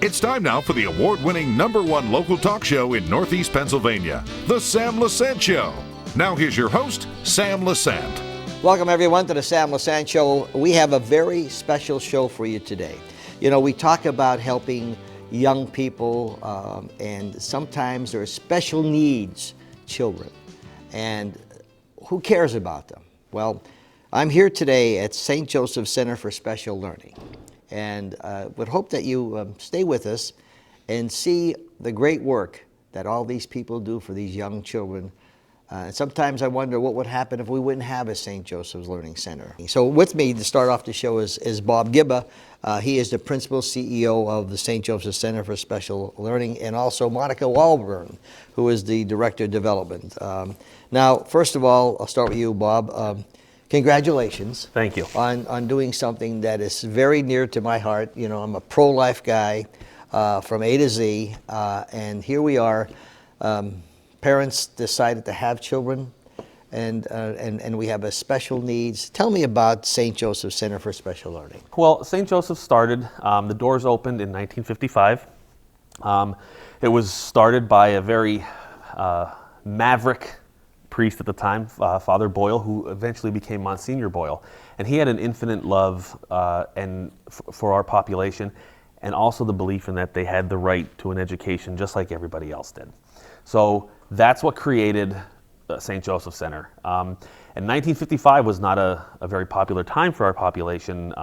It's time now for the award-winning #1 local talk show in Northeast Pennsylvania, The Sam Lesante Show. Now here's your host, Sam Lesante. Welcome everyone to the Sam Lesante Show. We have a very special show for you today. You know, we talk about helping young people and sometimes there are special needs children. And who cares about them? Well, I'm here today at St. Joseph Center for Special Learning. And would hope that you stay with us and see the great work that all these people do for these young children. Sometimes I wonder what would happen if we wouldn't have a St. Joseph's Learning Center. So with me to start off the show is Bob Giba. He is the principal CEO of the St. Joseph Center for Special Learning, and also Monica Walborn, who is the Director of Development. Now, first of all, I'll start with you, Bob. Congratulations. Thank you. On doing something that is very near to my heart. You know, I'm a pro-life guy from A to Z, and here we are. Parents decided to have children, and we have a special needs. Tell me about St. Joseph Center for Special Learning. Well, St. Joseph started, the doors opened in 1955. It was started by a very maverick priest at the time, Father Boyle, who eventually became Monsignor Boyle. And he had an infinite love for our population, and also the belief in that they had the right to an education just like everybody else did. So that's what created St. Joseph Center. And 1955 was not a very popular time for our population.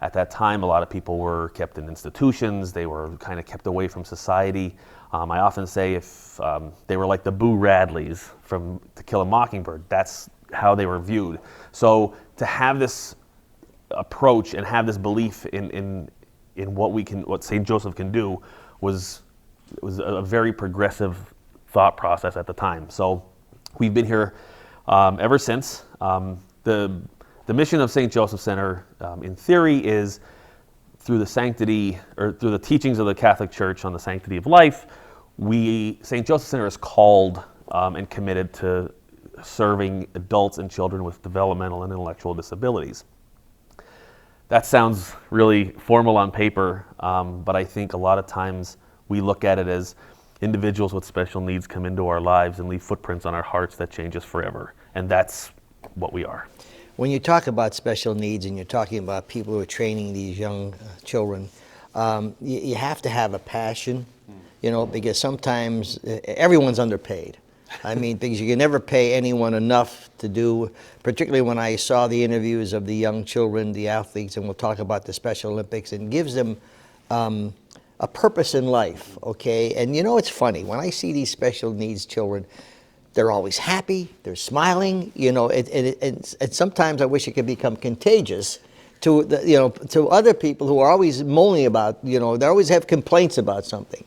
At that time, a lot of people were kept in institutions. They were kind of kept away from society. I often say if they were like the Boo Radleys from To Kill a Mockingbird, that's how they were viewed. So to have this approach and have this belief in what St. Joseph can do was a very progressive thought process at the time. So we've been here ever since. The mission of St. Joseph Center, in theory, is through the sanctity, or through the teachings of the Catholic Church on the sanctity of life, St. Joseph Center is called and committed to serving adults and children with developmental and intellectual disabilities. That sounds really formal on paper, but I think a lot of times we look at it as individuals with special needs come into our lives and leave footprints on our hearts that change us forever. And that's what we are. When you talk about special needs and you're talking about people who are training these young children, you have to have a passion, you know, because sometimes everyone's underpaid. I mean, because you can never pay anyone enough to do, particularly when I saw the interviews of the young children, the athletes, and we'll talk about the Special Olympics, and gives them a purpose in life, okay? And you know, it's funny, when I see these special needs children, they're always happy, they're smiling, you know, and sometimes I wish it could become contagious to, to other people who are always moaning about, you know, they always have complaints about something.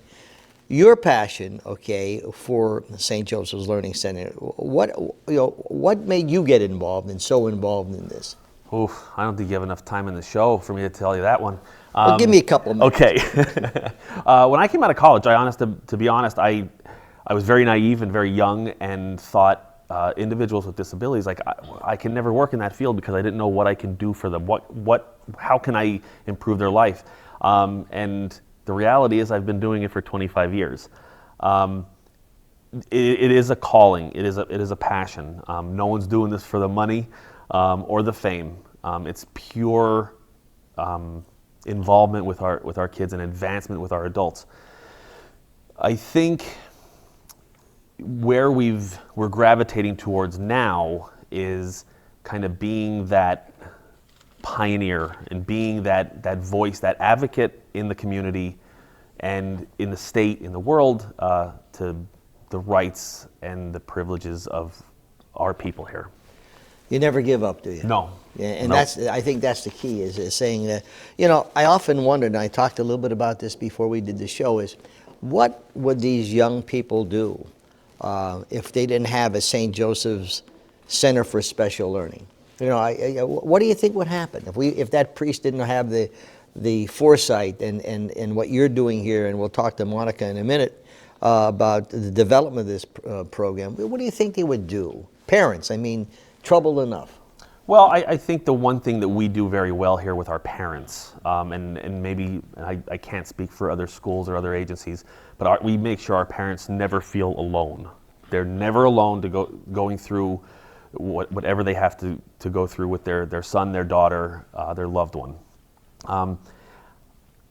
Your passion, okay, for St. Joseph's Learning Center, what made you get involved and so involved in this? Oof, I don't think you have enough time in the show for me to tell you that one. Well, give me a couple minutes. Okay. When I came out of college, to be honest, I was very naive and very young and thought individuals with disabilities, like I can never work in that field because I didn't know what I can do for them. How can I improve their life? And the reality is I've been doing it for 25 years. It is a calling. It is a passion. No one's doing this for the money or the fame. It's pure involvement with our kids and advancement with our adults. I think where we're gravitating towards now is kind of being that pioneer and being that voice, that advocate in the community and in the state, in the world, to the rights and the privileges of our people here. You never give up, do you? No. Yeah, and no. I think that's the key, is saying that, you know, I often wondered, and I talked a little bit about this before we did the show, is what would these young people do if they didn't have a St. Joseph's Center for Special Learning? You know, what do you think would happen if that priest didn't have the foresight and what you're doing here? And we'll talk to Monica in a minute about the development of this program. What do you think they would do? Parents, I mean, trouble enough. Well, I think the one thing that we do very well here with our parents, and maybe I can't speak for other schools or other agencies, but we make sure our parents never feel alone. They're never alone to going through whatever they have to go through with their son, their daughter, their loved one.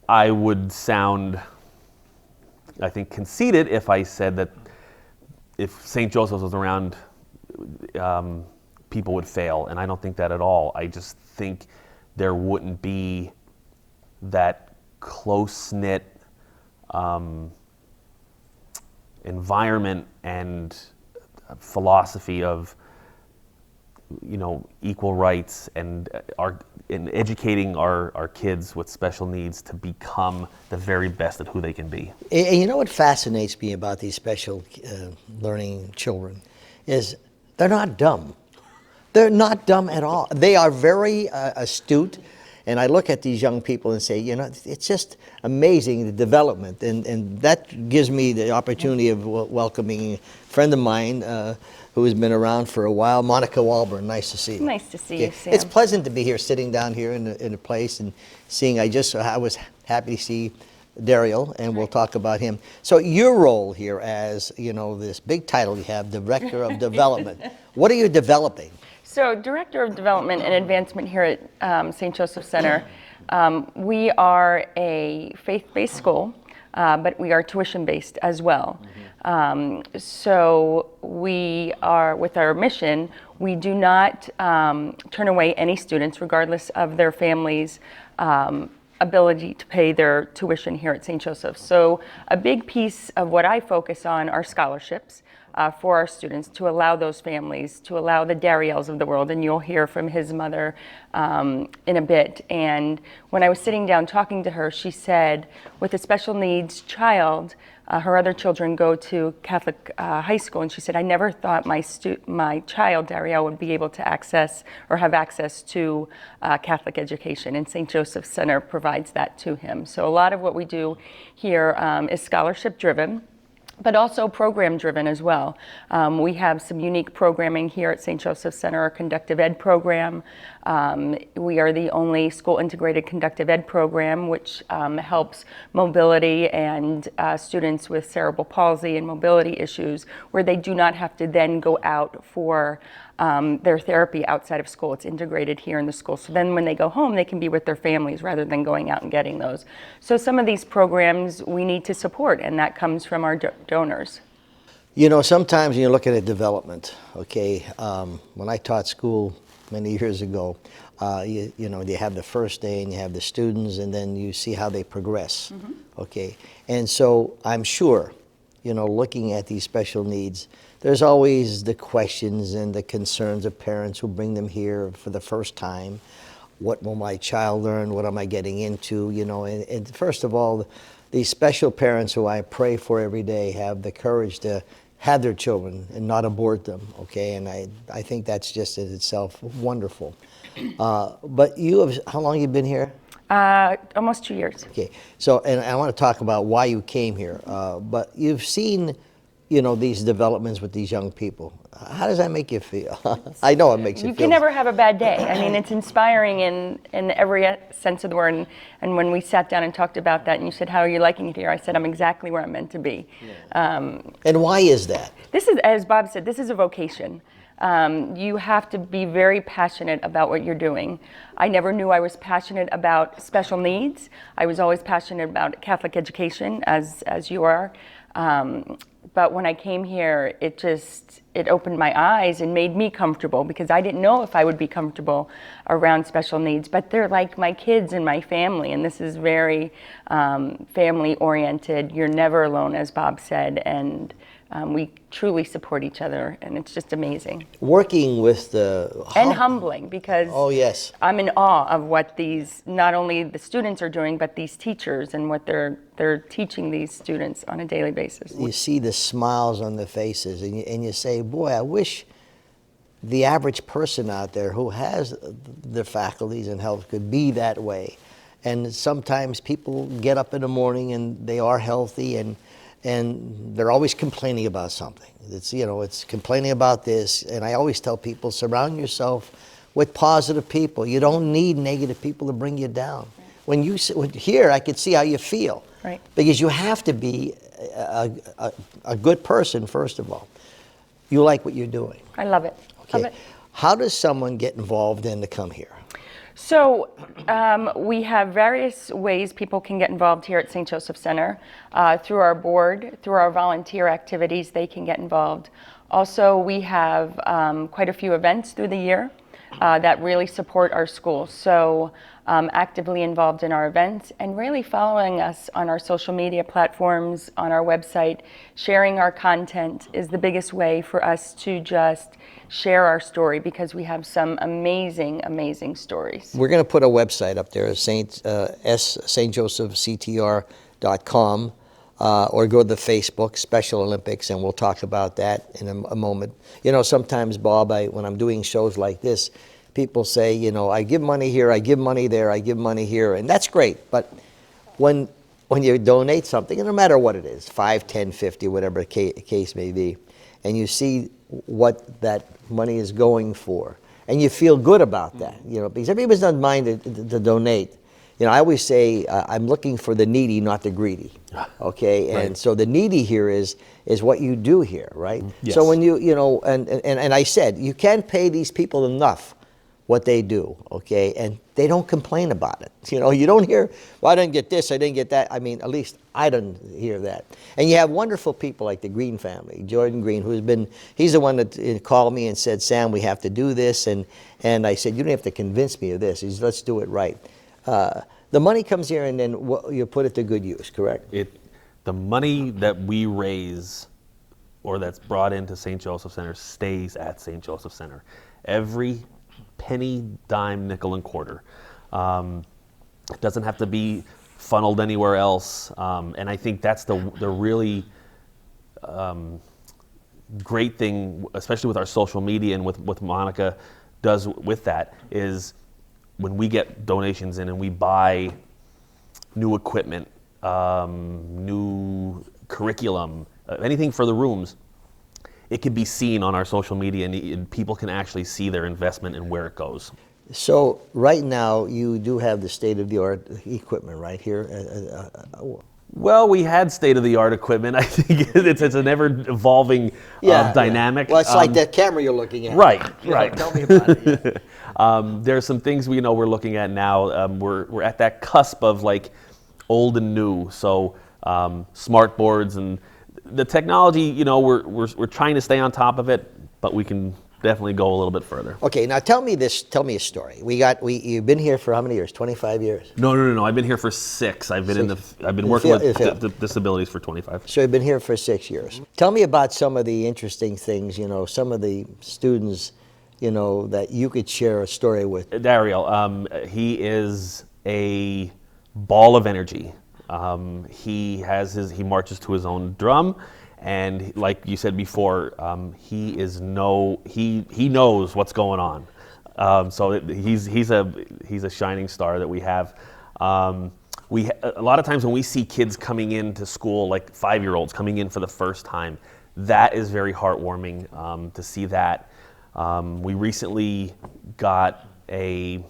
I would sound, I think, conceited if I said that if St. Joseph's was around, people would fail, and I don't think that at all. I just think there wouldn't be that close-knit environment and philosophy of, equal rights and educating our kids with special needs to become the very best at who they can be. And you know what fascinates me about these special learning children is they're not dumb. They're not dumb at all. They are very astute. And I look at these young people and say, it's just amazing, the development. And that gives me the opportunity of welcoming a friend of mine who has been around for a while, Monica Walborn. Nice to see you. Nice to see you, Sam. It's pleasant to be here, sitting down here in a place and seeing. I was happy to see Darios, and we'll talk about him. So your role here as, this big title you have, Director of Development. What are you developing? So, Director of Development and Advancement here at St. Joseph Center. We are a faith-based school, but we are tuition-based as well. So we are, with our mission, we do not turn away any students, regardless of their families' ability to pay their tuition here at St. Joseph. So a big piece of what I focus on are scholarships for our students, to allow those families, to allow the Darios of the world, and you'll hear from his mother in a bit. And when I was sitting down talking to her, she said, with a special needs child, her other children go to Catholic high school, and she said, I never thought my child, Darios, would be able to access or have access to Catholic education, and St. Joseph Center provides that to him. So a lot of what we do here is scholarship driven, but also program driven as well. We have some unique programming here at St. Joseph Center, our conductive ed program. We are the only school integrated conductive ed program, which helps mobility and students with cerebral palsy and mobility issues, where they do not have to then go out for their therapy outside of school. It's integrated here in the school. So then when they go home, they can be with their families rather than going out and getting those. So some of these programs we need to support, and that comes from our donors. Sometimes when you look at a development, okay, when I taught school many years ago, you have the first day and you have the students, and then you see how they progress, okay? And so I'm sure, looking at these special needs, there's always the questions and the concerns of parents who bring them here for the first time. What will my child learn? What am I getting into? And first of all, these special parents who I pray for every day have the courage to have their children and not abort them, okay? And I think that's just in itself wonderful. But how long have you been here? Almost 2 years. Okay, so, and I want to talk about why you came here, but you've seen, these developments with these young people. How does that make you feel? I know it makes you feel. You can never have a bad day. I mean, it's inspiring in every sense of the word. And when we sat down and talked about that, and you said, how are you liking it here? I said, I'm exactly where I'm meant to be. Yeah. And why is that? This is, as Bob said, this is a vocation. You have to be very passionate about what you're doing. I never knew I was passionate about special needs. I was always passionate about Catholic education, as you are. But when I came here, it opened my eyes and made me comfortable, because I didn't know if I would be comfortable around special needs. But they're like my kids and my family, and this is very family oriented. You're never alone, as Bob said, and we truly support each other, and it's just amazing. Working with and humbling, because oh yes, I'm in awe of what these, not only the students are doing, but these teachers and what they're teaching these students on a daily basis. You see the smiles on their faces, and you say, boy, I wish the average person out there who has the faculties and health could be that way. And sometimes people get up in the morning and they are healthy, and they're always complaining about something. It's complaining about this. And I always tell people, surround yourself with positive people. You don't need negative people to bring you down. When you here, I could see how you feel. Right. Because you have to be a good person, first of all. You like what you're doing. I love it. Okay. Love it. How does someone get involved in to come here? So we have various ways people can get involved here at St. Joseph Center. Through our board, through our volunteer activities, they can get involved. Also, we have quite a few events through the year that really support our school. So actively involved in our events and really following us on our social media platforms, on our website, sharing our content is the biggest way for us to just share our story, because we have some amazing, amazing stories. We're going to put a website up there, stjosephctr.com, or go to the Facebook Special Olympics, and we'll talk about that in a moment. You know, sometimes, Bob, when I'm doing shows like this, people say, you know, I give money here, I give money there, I give money here, and that's great. But when you donate something, and no matter what it is, 5, 10, 50, whatever the case may be, and you see what that money is going for, and you feel good about that, you know, because everybody's not minded to donate. You know, I always say I'm looking for the needy, not the greedy. Okay, Right. And so the needy here is what you do here, right? Yes. So when you know, and I said you can't pay these people enough what they do, okay, and they don't complain about it. You know, you don't hear, well, I didn't get this, I didn't get that. I mean, at least I didn't hear that. And you have wonderful people like the Green family, Jordan Green, he's the one that called me and said, Sam, we have to do this, and I said, you don't have to convince me of this. He said, let's do it right. The money comes here, and then you put it to good use, correct? The money that we raise or that's brought into St. Joseph Center stays at St. Joseph Center. Every penny, dime, nickel, and quarter. It doesn't have to be funneled anywhere else. And I think that's the really great thing, especially with our social media and with Monica does with that, is when we get donations in and we buy new equipment, new curriculum, anything for the rooms, it can be seen on our social media, and people can actually see their investment and where it goes. So right now you do have the state-of-the-art equipment right here. Well, we had state-of-the-art equipment. I think it's an ever-evolving dynamic. Well, it's like that camera you're looking at. Right, You know, right. tell me about it. There's some things we're looking at now. We're at that cusp of like old and new. So smart boards and the technology. We're trying to stay on top of it, but we can definitely go a little bit further. Okay, now tell me this. Tell me a story. You've been here for how many years? 25 years. No. I've been here for 6. I've been working with disabilities for 25. So you've been here for 6 years. Tell me about some of the interesting things. Some of the students, that you could share a story with. Darios, he is a ball of energy. He marches to his own drum. And like you said before, he knows what's going on. So he's a shining star that we have. A lot of times when we see kids coming into school, like 5-year-olds coming in for the first time, that is very heartwarming to see that. We recently got a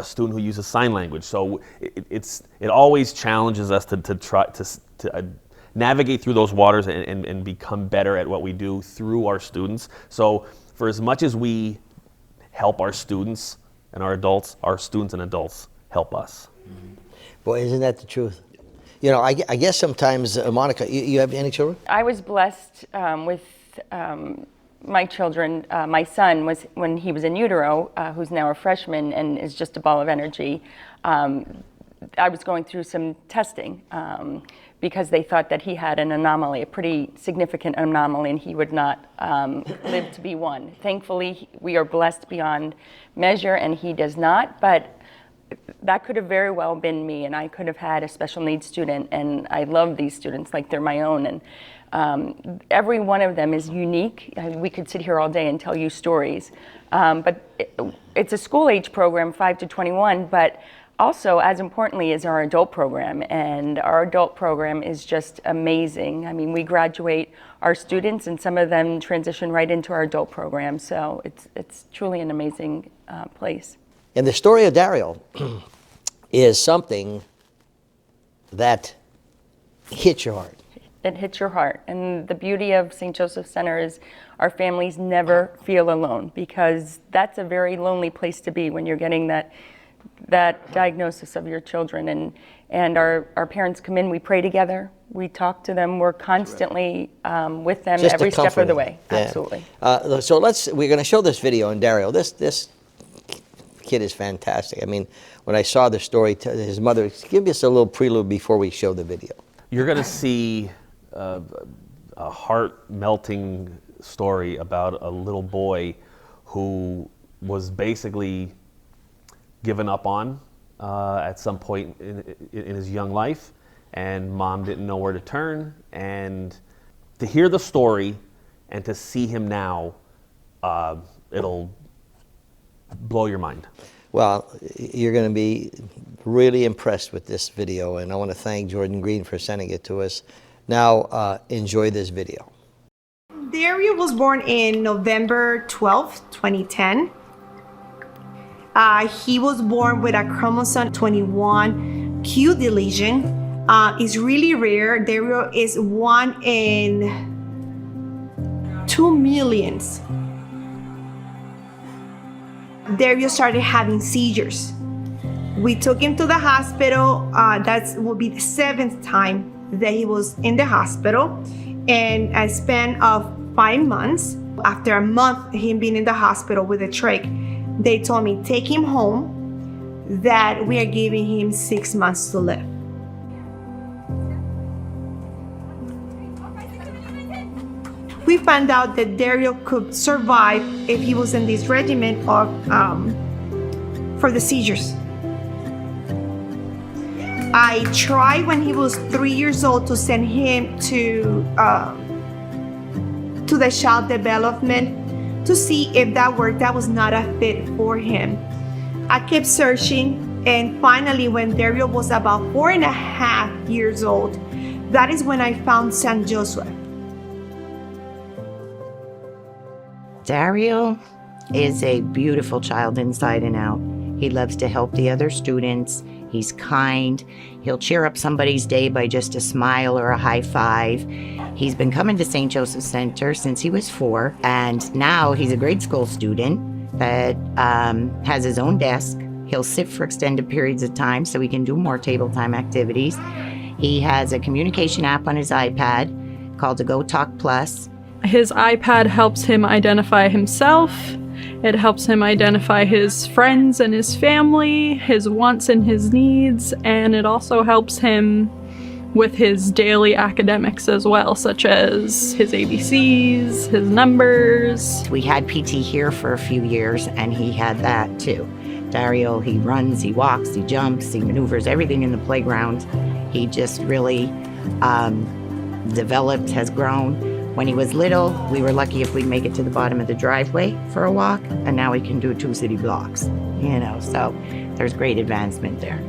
student who uses sign language, so it always challenges us to try to navigate through those waters and become better at what we do through our students. So for as much as we help our students and our students and adults help us. Boy, isn't that the truth? I guess sometimes, Monica, you have any children? I was blessed with my children. My son was, when he was in utero, who's now a freshman and is just a ball of energy. I was going through some testing because they thought that he had an anomaly, a pretty significant anomaly, and he would not live to be 1. Thankfully, we are blessed beyond measure, and he does not, but that could have very well been me, and I could have had a special needs student, and I love these students like they're my own, and every one of them is unique. We could sit here all day and tell you stories, but it's a school age program, 5 to 21, but Also, as importantly, is our adult program, and our adult program is just amazing. I mean, we graduate our students, and some of them transition right into our adult program, so it's truly an amazing place. And the story of Dario is something that hits your heart. It hits your heart, and the beauty of St. Joseph Center is our families never feel alone, because that's a very lonely place to be when you're getting that diagnosis of your children, and our parents come in, we pray together, we talk to them, we're constantly with them Just every to step comfort of the them. way. Yeah. Absolutely. So we're going to show this video on Dario. This kid is fantastic. I mean, when I saw the story, his mother, give us a little prelude before we show the video. You're going to see a heart-melting story about a little boy who was basically given up on at some point in his young life, and mom didn't know where to turn. And to hear the story and to see him now, it'll blow your mind. Well, you're going to be really impressed with this video, and I want to thank Jordan Green for sending it to us. Now, enjoy this video. Dario was born in November 12th, 2010. He was born with a chromosome 21 Q deletion. It's really rare. Dario is 1 in 2 million. Dario started having seizures. We took him to the hospital. That will be the 7th time that he was in the hospital. And a span of 5 months, after a month him being in the hospital with a trach, they told me, take him home, that we are giving him 6 months to live. We found out that Dario could survive if he was in this regimen of for the seizures. I tried when he was 3 years old to send him to the child development to see if that worked. That was not a fit for him. I kept searching, and finally when Dario was about 4.5 years old, that is when I found St. Joseph. Dario is a beautiful child inside and out. He loves to help the other students. He's kind. He'll cheer up somebody's day by just a smile or a high five. He's been coming to St. Joseph Center since he was 4, and now he's a grade school student that has his own desk. He'll sit for extended periods of time so he can do more table time activities. He has a communication app on his iPad called the Go Talk Plus. His iPad helps him identify himself. It helps him identify his friends and his family, his wants and his needs, and it also helps him with his daily academics as well, such as his ABCs, his numbers. We had PT here for a few years, and he had that too. Dario, he runs, he walks, he jumps, he maneuvers everything in the playground. He just really developed, has grown. When he was little, we were lucky if we'd make it to the bottom of the driveway for a walk, and now he can do 2 city blocks, so there's great advancement there.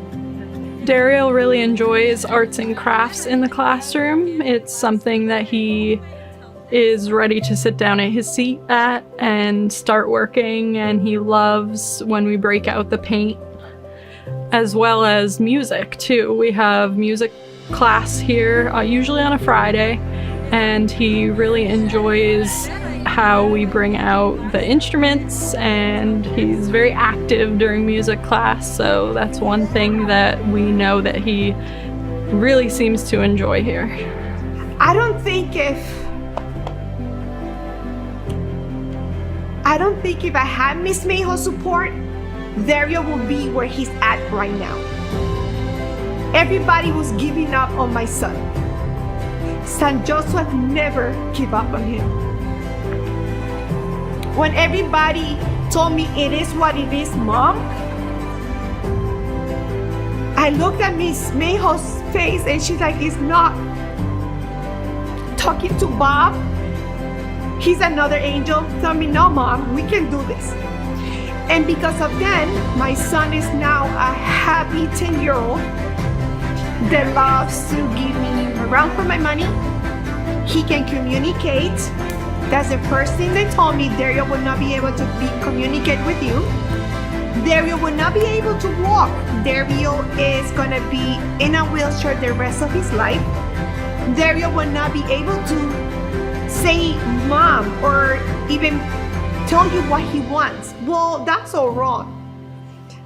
Dario really enjoys arts and crafts in the classroom. It's something that he is ready to sit down at his seat at and start working, and he loves when we break out the paint, as well as music too. We have music class here, usually on a Friday, and he really enjoys how we bring out the instruments, and he's very active during music class, so that's one thing that we know that he really seems to enjoy here. I don't think if I had Miss Mayhew's support, Dario will be where he's at right now. Everybody was giving up on my son. St. Joseph never give up on him. When everybody told me it is what it is, Mom, I looked at Miss Mayhew's face and she's like, it's not. Talking to Bob, he's another angel, telling me, no, Mom, we can do this. And because of that, my son is now a happy 10-year-old that loves to give me a run for my money. He can communicate. That's the first thing they told me. Dario would not be able to communicate with you. Dario would not be able to walk. Dario is going to be in a wheelchair the rest of his life. Dario would not be able to say mom or even tell you what he wants. Well, that's all wrong.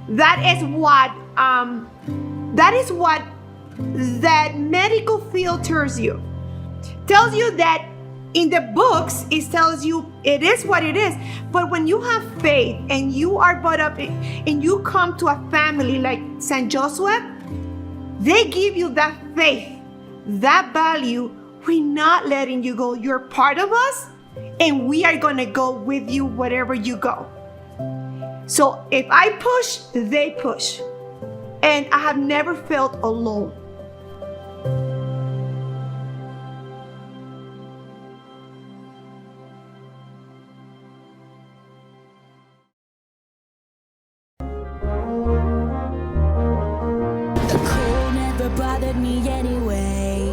That is what that medical field tells you. Tells you that in the books, it tells you it is what it is. But when you have faith and you are brought up and you come to a family like St. Joseph, they give you that faith, that value. We're not letting you go. You're part of us, and we are going to go with you wherever you go. So if I push, they push. And I have never felt alone. Bothered me anyway.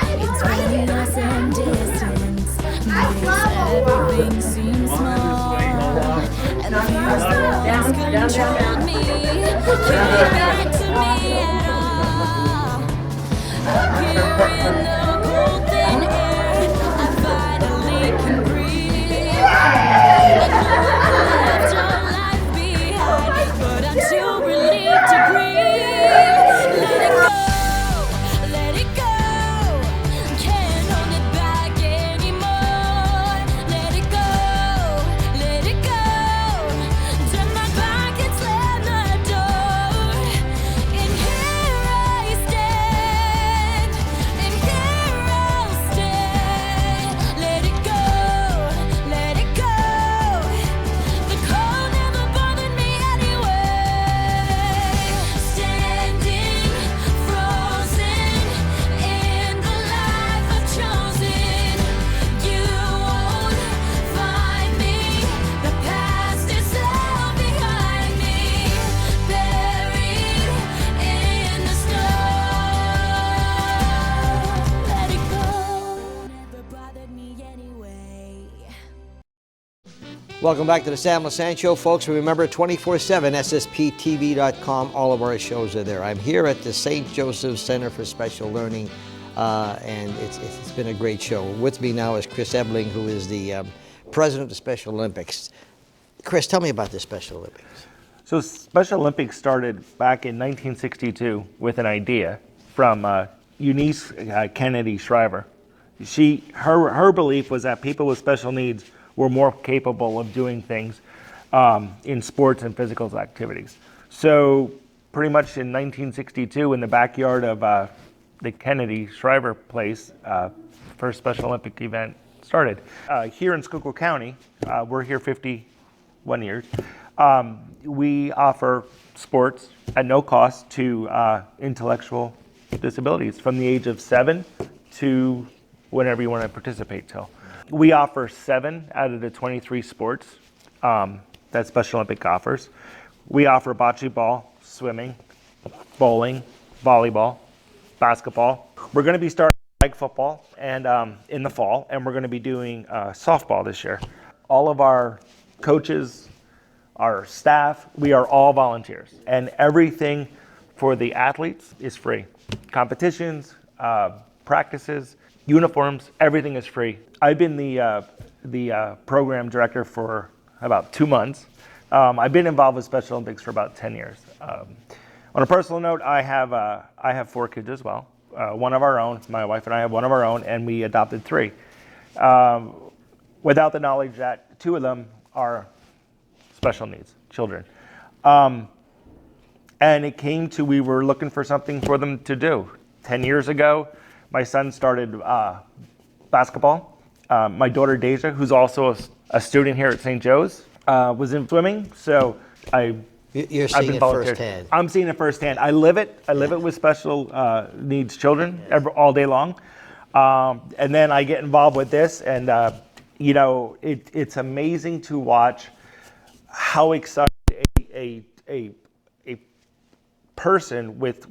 It's running us in distance, makes everything seem small, and the fears that once controlled me can't get to me at all. Up here in the cold thin air, I finally can breathe. I left your life behind, but I'm too relieved to breathe. Welcome back to the Sam Lesante Show, folks. Remember, 24/7, ssptv.com. All of our shows are there. I'm here at the St. Joseph Center for Special Learning, and it's been a great show. With me now is Chris Ebling, who is the president of the Special Olympics. Chris, tell me about the Special Olympics. So Special Olympics started back in 1962 with an idea from Eunice Kennedy Shriver. Her belief was that people with special needs were more capable of doing things in sports and physical activities. So pretty much in 1962, in the backyard of the Kennedy Shriver place, first Special Olympic event started. Here in Schuylkill County, we're here 51 years. We offer sports at no cost to intellectual disabilities from the age of 7 to whenever you want to participate till. We offer 7 out of the 23 sports that Special Olympic offers. We offer bocce ball, swimming, bowling, volleyball, basketball. We're going to be starting flag football and in the fall, and we're going to be doing softball this year. All of our coaches, our staff, we are all volunteers, and everything for the athletes is free. Competitions, practices, uniforms, everything is free. I've been the program director for about 2 months. I've been involved with Special Olympics for about 10 years. On a personal note, I have 4 kids as well. One of our own. My wife and I have one of our own, and we adopted 3. Without the knowledge that 2 of them are special needs children. And it came to, we were looking for something for them to do. 10 years ago, my son started basketball. My daughter Deja, who's also a student here at St. Joe's, was in swimming. So You're seeing it firsthand. I'm seeing it firsthand. I live it. I live it with special needs children all day long. And then I get involved with this, and it's amazing to watch how excited a person with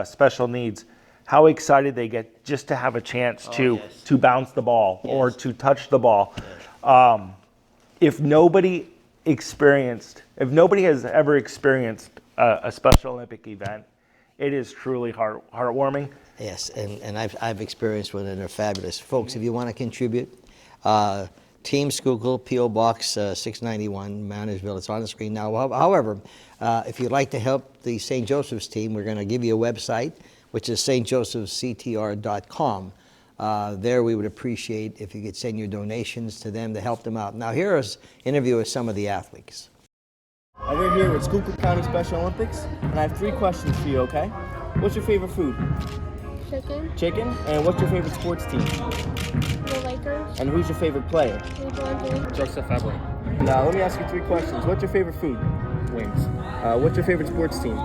special needs, how excited they get just to have a chance to bounce the ball or to touch the ball. If nobody has ever experienced a Special Olympic event, it is truly heartwarming. Yes, and I've experienced one, and they're fabulous. Folks, if you want to contribute, Team Schuylkill, P.O. Box 691, Manageville. It's on the screen now. However, if you'd like to help the St. Joseph's team, we're going to give you a website, which is stjosephsctr.com. There we would appreciate if you could send your donations to them to help them out. Now here's an interview with some of the athletes. We're here with Schuylkill County Special Olympics, and I have 3 questions for you, okay? What's your favorite food? Chicken. Chicken? And what's your favorite sports team? The Lakers. And who's your favorite player? LeBron James. Joseph Ebling. Now, let me ask you 3 questions. What's your favorite food? Wings. What's your favorite sports team?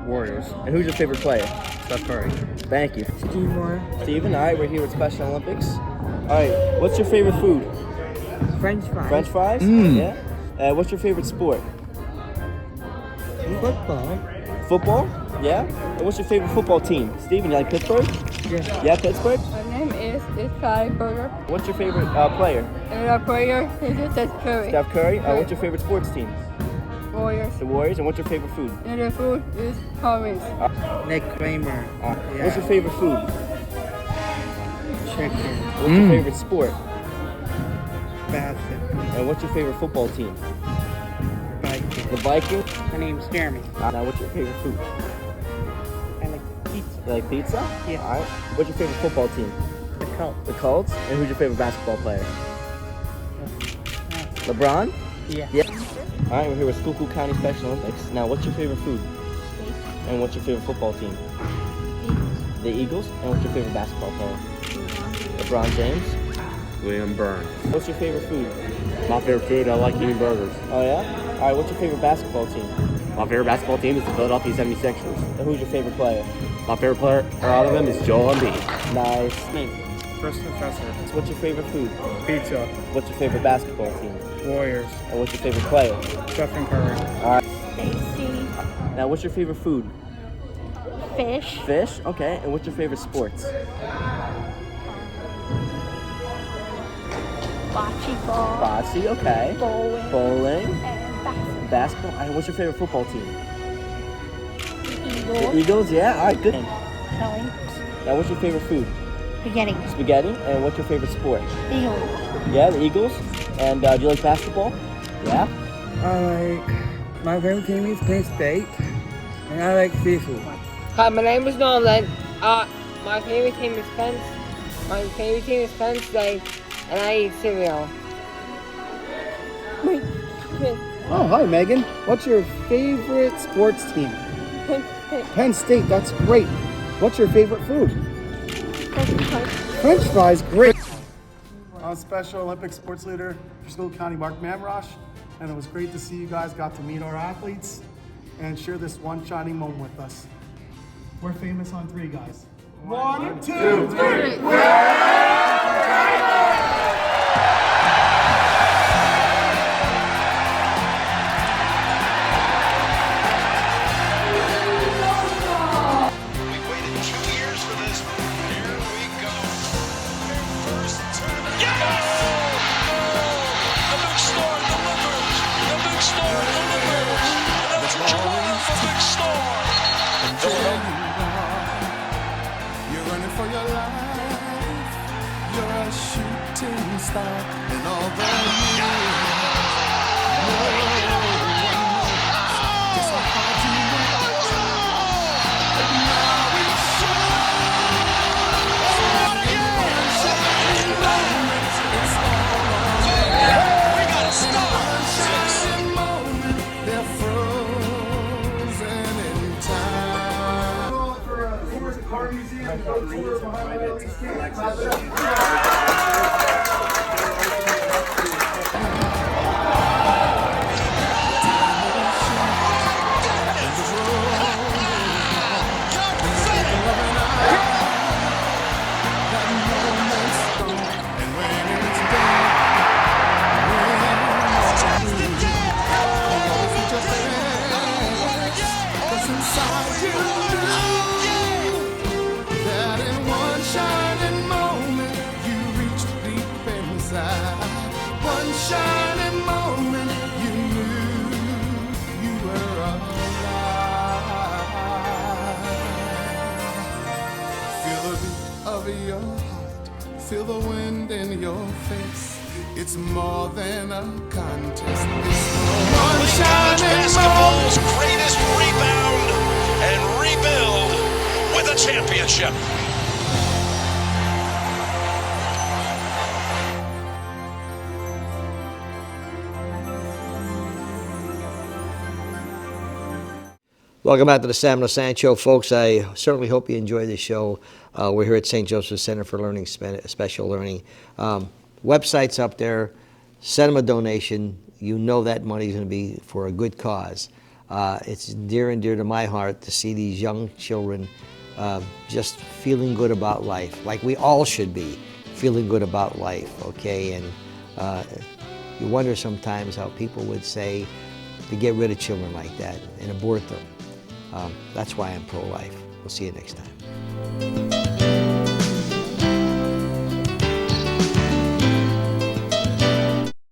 Warriors. And who's your favorite player? Steph Curry. Thank you. Steve Moore. Steven, all right, we're here with Special Olympics. All right, what's your favorite food? French fries. French fries? Yeah. What's your favorite sport? Football. Football? Yeah. And what's your favorite football team? Steven, you like Pittsburgh? Yes. Yeah, Pittsburgh? My name is Kai Berger. What's your favorite player? And our player is Steph Curry. Steph Curry? What's your favorite sports team? Warriors. The Warriors. And what's your favorite food? And the food is Collins. Nick Kramer. What's your favorite food? Chicken. What's your favorite sport? Basketball. And what's your favorite football team? Vikings. The Vikings? My name's Jeremy. Now, what's your favorite food? I like pizza. You like pizza? Yeah. All right. What's your favorite football team? The Colts. The Colts? And who's your favorite basketball player? LeBron? Yeah. All right, we're here with Schuylkill County Special Olympics. Now, what's your favorite food? Steak. And what's your favorite football team? Eagles. The Eagles? And what's your favorite basketball player? LeBron James? William Byrne. What's your favorite food? My favorite food, I like eating burgers. Oh, yeah? All right, what's your favorite basketball team? My favorite basketball team is the Philadelphia 76ers. And who's your favorite player? My favorite player out of them is Joel Embiid. Nice. First professor. What's your favorite food? Pizza. What's your favorite basketball team? Warriors. And what's your favorite player? Stephen Curry. All right. Stacy. Now, what's your favorite food? Fish. Fish? Okay. And what's your favorite sports? Bocce ball. Bocce, okay. Bowling. Bowling. And basketball. Basketball. All right, what's your favorite football team? Eagles. The Eagles, yeah. All right, good. Kelly. Now, what's your favorite food? Spaghetti. Spaghetti. And what's your favorite sport? Eagles. Yeah, the Eagles. And do you like basketball? Yeah. My favorite team is Penn State, and I like seafood. Hi, my name is Nolan. My favorite team is Penn. My favorite team is Penn State, and I eat cereal. Oh, hi, Megan. What's your favorite sports team? Penn State, that's great. What's your favorite food? French fries, great. I'm Special Olympics sports leader for Schuylkill County, Mark Mamrosh, and it was great to see you guys got to meet our athletes and share this one shining moment with us. We're famous on 3, guys. 1, 2, 3. You're running for your life. You're a shooting star in all the years. No one knows just how hard you work. But now it's we gotta start. Shining moment, they're frozen in time. For tours at Car Museum, tours behind the you knew that in one shining moment you reached deep inside. One shining moment you knew you were alive. Feel the beat of your heart, feel the wind in your face. It's more than a contest. It's one shining Basketball's greatest rebound and rebuild with a championship. Welcome back to the Sam Lesante Show, folks. I certainly hope you enjoy the show. We're here at St. Joseph's Center for Learning, Special Learning. Website's up there. Send them a donation. You know that money's going to be for a good cause. It's near and dear to my heart to see these young children just feeling good about life, like we all should be feeling good about life, okay? And you wonder sometimes how people would say to get rid of children like that and abort them. That's why I'm pro-life. We'll see you next time.